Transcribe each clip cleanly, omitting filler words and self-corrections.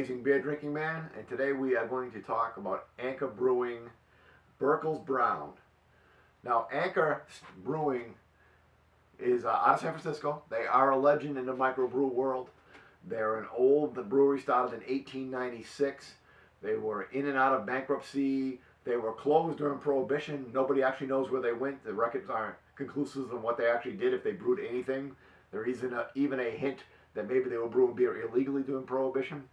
Amazing beer drinking man, and today we are going to talk about Anchhor Brewing Brekle's Brown. Now, Anchhor Brewing is out of San Francisco. They are a legend in the microbrew world. They're an old brewery, started in 1896. They were in and out of bankruptcy. They were closed during Prohibition. Nobody actually knows where they went. The records aren't conclusive on what they actually did, if they brewed anything. There isn't even a hint that maybe they were brewing beer illegally during Prohibition.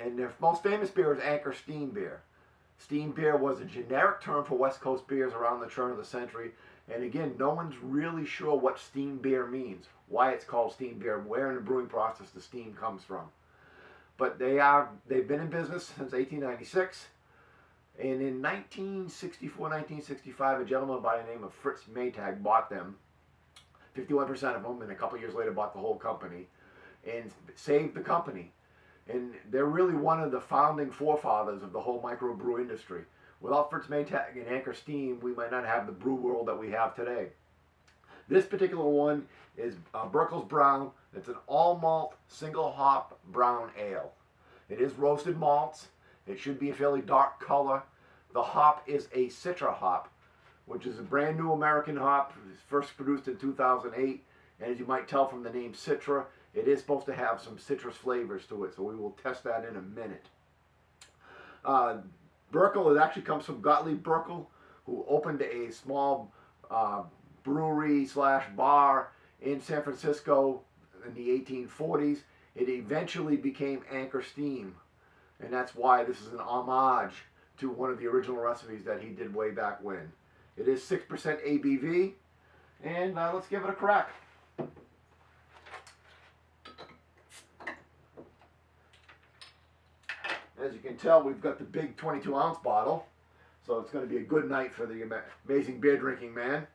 And their most famous beer is Anchhor Steam Beer. Steam beer was a generic term for West Coast beers around the turn of the century. And again, no one's really sure what steam beer means, why it's called steam beer, where in the brewing process the steam comes from. But they've been in business since 1896. And in 1964, 1965, a gentleman by the name of Fritz Maytag bought them, 51% of them, and a couple years later bought the whole company and saved the company. And they're really one of the founding forefathers of the whole microbrew industry. Without Fritz Maytag and Anchhor Steam, we might not have the brew world that we have today. This particular one is Brekle's Brown. It's an all-malt, single-hop brown ale. It is roasted malts. It should be a fairly dark color. The hop is a Citra hop, which is a brand new American hop. It was first produced in 2008. And as you might tell from the name Citra, it is supposed to have some citrus flavors to it, so we will test that in a minute. Brekle, it actually comes from Gottlieb Brekle, who opened a small brewery slash bar in San Francisco in the 1840s. It eventually became Anchhor Steam, and that's why this is an homage to one of the original recipes that he did way back when. It is 6% ABV, and let's give it a crack. As you can tell, we've got the big 22-ounce bottle, so it's going to be a good night for the amazing beer drinking man.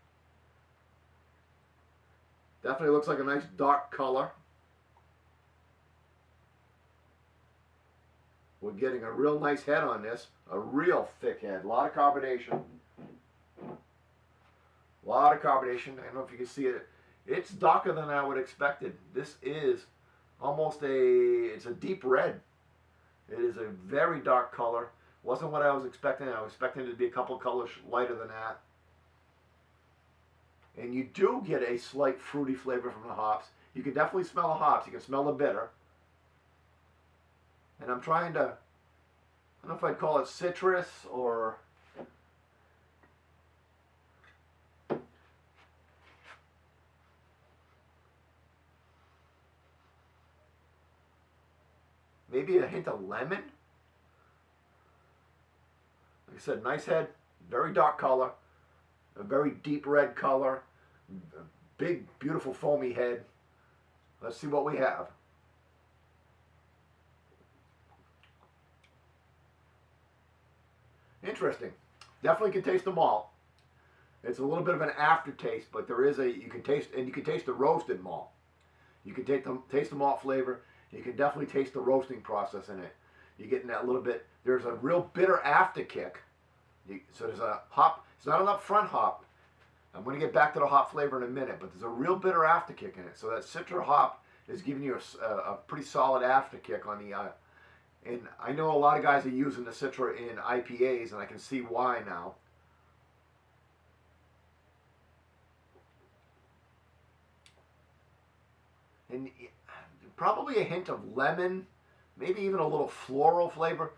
Definitely looks like a nice dark color. We're getting a real nice head on this, a real thick head, a lot of carbonation. A lot of carbonation. I don't know if you can see it. It's darker than I would have expected. This is almost it's a deep red. It is a very dark color. Wasn't what I was expecting. I was expecting it to be a couple colors lighter than that. And you do get a slight fruity flavor from the hops. You can definitely smell the hops. You can smell the bitter. And I'm trying to, I don't know if I'd call it citrus or maybe a hint of lemon. Like I said, nice head, very dark color, a very deep red color, a big, beautiful foamy head. Let's see what we have. Interesting. Definitely can taste the malt. It's a little bit of an aftertaste, but there is you can taste the roasted malt. You can taste the malt flavor. You can definitely taste the roasting process in it. You're getting that little bit. There's a real bitter after kick. So there's a hop. It's not an upfront hop. I'm going to get back to the hop flavor in a minute, but there's a real bitter after kick in it. So that Citra hop is giving you a pretty solid after kick on the. And I know a lot of guys are using the Citra in IPAs, and I can see why now. And probably a hint of lemon, maybe even a little floral flavor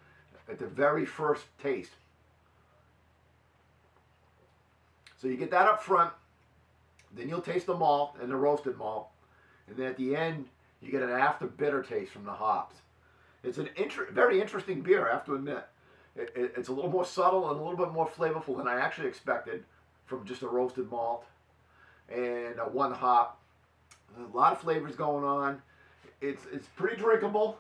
at the very first taste. So you get that up front, then you'll taste the malt and the roasted malt, and then at the end you get an after bitter taste from the hops. It's a very interesting beer, I have to admit. It's a little more subtle and a little bit more flavorful than I actually expected from just a roasted malt and one hop. A lot of flavors going on. It's pretty drinkable.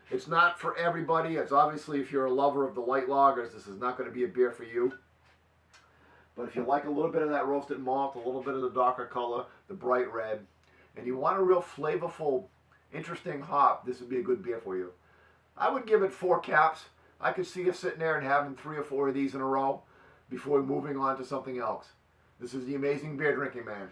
It's not for everybody. It's obviously, if you're a lover of the light lagers, this is not going to be a beer for you. But if you like a little bit of that roasted malt, a little bit of the darker color, the bright red, and you want a real flavorful, interesting hop, this would be a good beer for you. I would give it 4 caps. I could see you sitting there and having 3 or 4 of these in a row before moving on to something else. This is the Amazing Beer Drinking Man.